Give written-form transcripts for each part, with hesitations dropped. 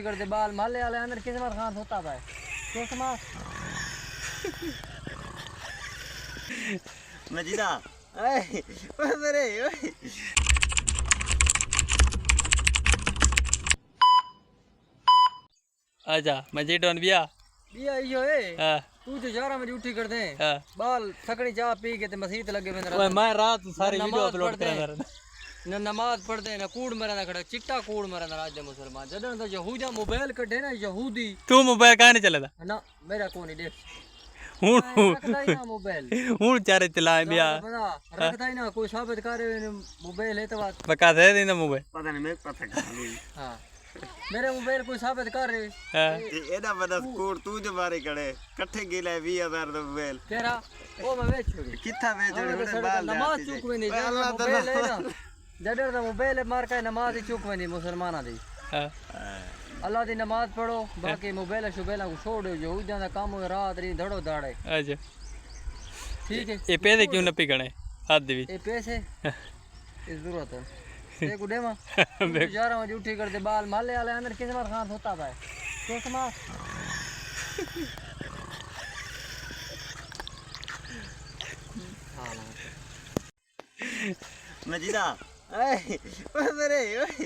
करते बाल माले वाले अंदर किस मार खान होता भाई किस मार मजीदा ए ओए मेरे ओए आजा मजे डॉन बिया बिया यो है हां तू जो 11 बजे उठी कर दे हां बाल थकड़ी चाय पी के ते मस्जिद लगे बंद ओए मैं रात सारी वीडियो नमाज अपलोड पढ़ते करा न नमाज पढ़ते न कूड़ मरना खड़ा चिट्टा कूड़ मरना राज दे मुसलमान जदन तो यहूदा मोबाइल कढे ना यहूदी तू मोबाइल काहे नहीं चलेदा ना मेरा को नहीं देख हूं रखदा ही ना मोबाइल हूं चारे चला बिया रखदा ही ना कोई साबित करे मोबाइल है तो बात बका दे देना मोबाइल पता नहीं मैं पता नहीं हां मेरे मोबाइल कोई साबित कर रहे हां एदा बड़ा स्कोर तू जो मारे खड़े कट्ठे गिला 20000 दा मोबाइल तेरा ओ मैं बेच छोड़ी किथा बेचड़े बाल नमाज चूक वेंदी अल्लाह मोबाइल है ना जडर दा मोबाइल मार के नमाज ही चूक वेंदी मुसलमाना दी हां अल्लाह दी नमाज पढ़ो बाकी मोबाइल शुबेला को छोड़ो जो उदा दा काम हो रात री धड़ो दाड़े आजा ठीक है ये पैसे क्यों न पिगणे हाथ दे ये पैसे इस जरूरत है ते को देवा 11 बजे उठी कर दे बाल माले वाले अंदर किस मार खान होता भाई किस मार मजीदा ए ओए मेरे ओए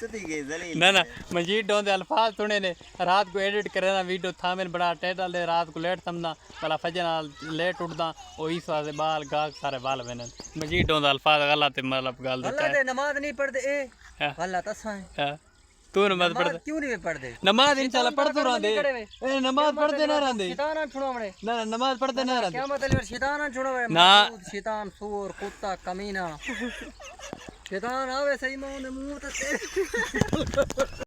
चती गई जलील ना ना मजीद डों दे अल्फाज सुने ने रात को एडिट करे ना वीडियो थामेल बड़ा टाइटल दे रात को लेट समझना भला फजर नाल लेट उठदा ओ इस वास्ते बाल गाल सारे बाल वेने मजीद डों दे अल्फाज गलत मतलब गाल देता अल्लाह दे नमाज नहीं पढ़दे ए हां अल्लाह तसा है हां तू नमाज पढ़ क्यों नहीं पढ़दे नमाज इंशाल्लाह पढ़ते रहंदे ए नमाज पढ़ते ना रहंदे शैतान छुड़ावणे ना ना नमाज पढ़ते ना रहंदे क्या मतलब शैतान छुड़ावे ना शैतान सूर कुत्ता कमीना शैतान आवे सही मां ने मुंह ते